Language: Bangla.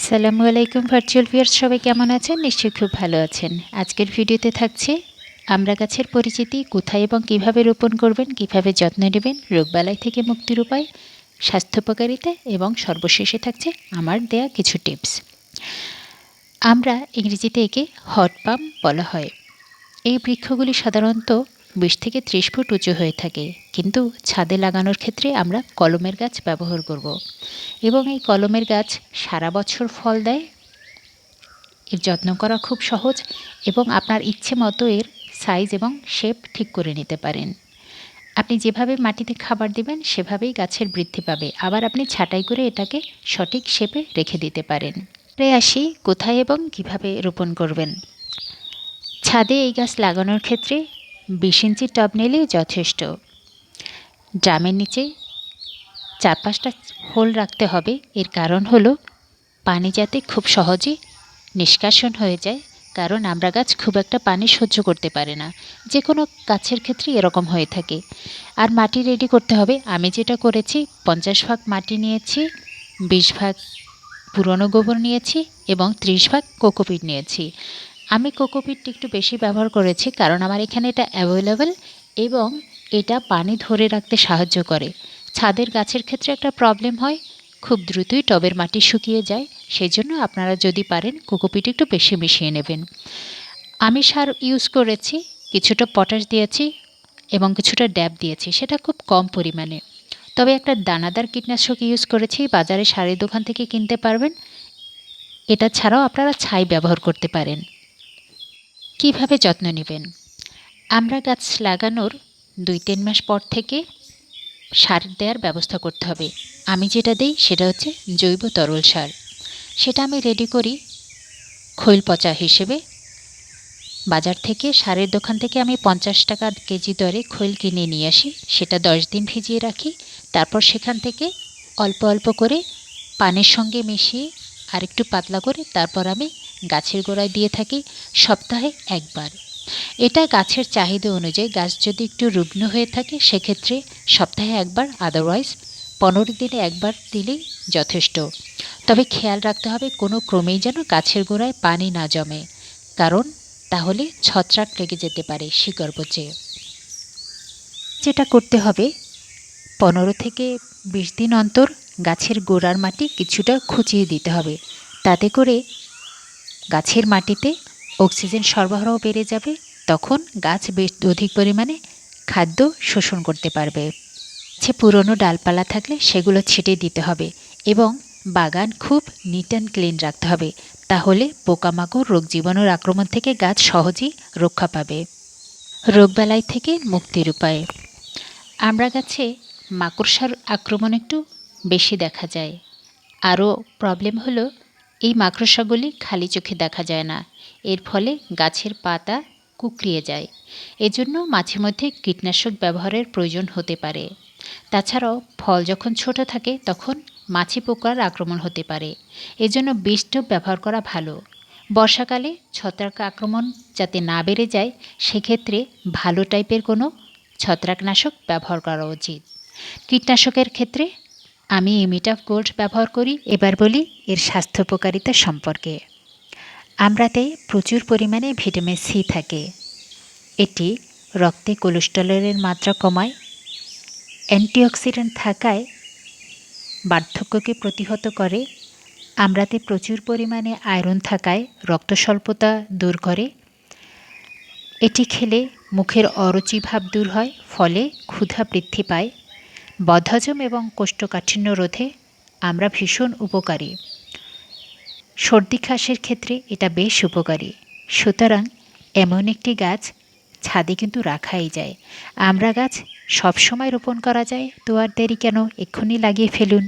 আসসালামু আলাইকুম ভার্চুয়াল ভিউয়ার্স, সবাই কেমন আছেন? নিশ্চয়ই খুব ভালো আছেন। আজকের ভিডিওতে থাকছে আমড়া গাছের পরিচিতি, কোথায় এবং কিভাবে রোপণ করবেন, কিভাবে যত্ন নেবেন, রোগবালাই থেকে মুক্তির উপায়, স্বাস্থ্যোপকারিতা এবং সর্বশেষে থাকছে আমার দেয়া কিছু টিপস। আমরা ইংরেজিতে একে হট পাম বলা হয়। এই বৃক্ষগুলি সাধারণত 20 থেকে 30 ফুট উঁচু হয়ে থাকে, কিন্তু ছাদে লাগানোর ক্ষেত্রে আমরা কলমের গাছ ব্যবহার করব এবং এই কলমের গাছ সারা বছর ফল দেয়। এর যত্ন করা খুব সহজ এবং আপনার ইচ্ছে মতো এর সাইজ এবং শেপ ঠিক করে নিতে পারেন। আপনি যেভাবে মাটিতে খাবার দিবেন সেভাবেই গাছের বৃদ্ধি পাবে। আবার আপনি ছাঁটাই করে এটাকে সঠিক শেপে রেখে দিতে পারেন। আসি কোথায় এবং কিভাবে রোপণ করবেন। ছাদে এই গাছ লাগানোর ক্ষেত্রে 20 ইঞ্চির টব নিলেই যথেষ্ট। ড্রামের নিচে 4-5টা হোল রাখতে হবে। এর কারণ হলো পানি যাতে খুব সহজে নিষ্কাশন হয়ে যায়, কারণ আমড়া গাছ খুব একটা পানি সহ্য করতে পারে না। যে কোনো গাছের ক্ষেত্রে এরকম হয়ে থাকে। আর মাটি রেডি করতে হবে। আমি যেটা করেছি 50 ভাগ মাটি নিয়েছি, 20 ভাগ পুরনো গোবর নিয়েছি এবং 30 ভাগ কোকোপিট নিয়েছি। আমি কোকোপিটটা একটু বেশি ব্যবহার করেছি কারণ আমার এখানে এটা অ্যাভেলেবেল এবং এটা পানি ধরে রাখতে সাহায্য করে। ছাদের গাছের ক্ষেত্রে একটা প্রবলেম হয়, খুব দ্রুতই টবের মাটি শুকিয়ে যায়। সেই জন্য আপনারা যদি পারেন কোকোপিট একটু বেশি মিশিয়ে নেবেন। আমি সার ইউজ করেছি, কিছুটা পটাশ দিয়েছি এবং কিছুটা ড্যাপ দিয়েছি, সেটা খুব কম পরিমাণে। তবে একটা দানাদার কীটনাশক ইউজ করেছি, বাজারে সারের দোকান থেকে কিনতে পারবেন। এটা ছাড়াও আপনারা ছাই ব্যবহার করতে পারেন। কিভাবে যত্ন নেবেন? আমড়া গাছ লাগানোর 2-3 মাস পর থেকে সার দেওয়ার ব্যবস্থা করতে হবে। আমি যেটা দিই সেটা হচ্ছে জৈব তরল সার। সেটা আমি রেডি করি খৈল পচা হিসেবে। বাজার থেকে সারের দোকান থেকে আমি 50 টাকা কেজি দরে খৈল কিনে নিয়ে আসি। সেটা 10 দিন ভিজিয়ে রাখি। তারপর সেখান থেকে অল্প অল্প করে পানির সঙ্গে মিশিয়ে আর একটু পাতলা করে তারপর আমি গাছের গোড়ায় দিয়ে থাকি সপ্তাহে একবার। এটা গাছের চাহিদা অনুযায়ী, গাছ যদি একটু রুগ্ন হয়ে থাকে সেক্ষেত্রে সপ্তাহে একবার, আদারওয়াইজ 15 দিনে একবার দিলেই যথেষ্ট। তবে খেয়াল রাখতে হবে কোনো ক্রমেই যেন গাছের গোড়ায় পানি না জমে, কারণ তাহলে ছত্রাক লেগে যেতে পারে শিকড় পচে। যেটা করতে হবে 15 থেকে 20 দিন অন্তর গাছের গোড়ার মাটি কিছুটা খুঁচিয়ে দিতে হবে। তাতে করে গাছের মাটিতে অক্সিজেন সরবরাহ বেড়ে যাবে, তখন গাছ বেশ অধিক পরিমাণে খাদ্য শোষণ করতে পারবে। পুরনো ডালপালা থাকলে সেগুলো ছিটে দিতে হবে এবং বাগান খুব নিট অ্যান্ড ক্লিন রাখতে হবে। তাহলে পোকামাকড়, রোগ জীবাণুর আক্রমণ থেকে গাছ সহজেই রক্ষা পাবে। রোগবালাই থেকে মুক্তির উপায়। আমড়া গাছে মাকড়সার আক্রমণ একটু বেশি দেখা যায়। আরও প্রবলেম হলো এই মাকড়সাগুলি খালি চোখে দেখা যায় না। এর ফলে গাছের পাতা কুঁকড়িয়ে যায়। এজন্য মাঝে মধ্যে কীটনাশক ব্যবহারের প্রয়োজন হতে পারে। তাছাড়াও ফল যখন ছোট থাকে তখন মাছি পোকার আক্রমণ হতে পারে। এজন্য বিষ টোপ ব্যবহার করা ভালো। বর্ষাকালে ছত্রাক আক্রমণ যাতে না বেড়ে যায় সেক্ষেত্রে ভালো টাইপের কোনো ছত্রাকনাশক ব্যবহার করা উচিত। কীটনাশকের ক্ষেত্রে আমি ইমিটাফ গোল্ড ব্যবহার করি। এবার বলি এর স্বাস্থ্যোপকারিতা সম্পর্কে। আমড়াতে প্রচুর পরিমাণে ভিটামিন সি থাকে। এটি রক্তে কোলেস্টেরলের মাত্রা কমায়। অ্যান্টিঅক্সিডেন্ট থাকায় বার্ধক্যকে প্রতিহত করে। আমড়াতে প্রচুর পরিমাণে আয়রন থাকায় রক্ত স্বল্পতা দূর করে। এটি খেলে মুখের অরুচি ভাব দূর হয়, ফলে ক্ষুধা বৃদ্ধি পায়। বদহজম এবং কোষ্ঠকাঠিন্য রোধে আমড়া ভীষণ উপকারী। সর্দি কাশির ক্ষেত্রে এটা বেশ উপকারী। সুতরাং এমন একটি গাছ ছাদে কিন্তু রাখাই যায়। আমড়া গাছ সবসময় রোপণ করা যায়, তো আর দেরি কেন, এক্ষুনি লাগিয়ে ফেলুন।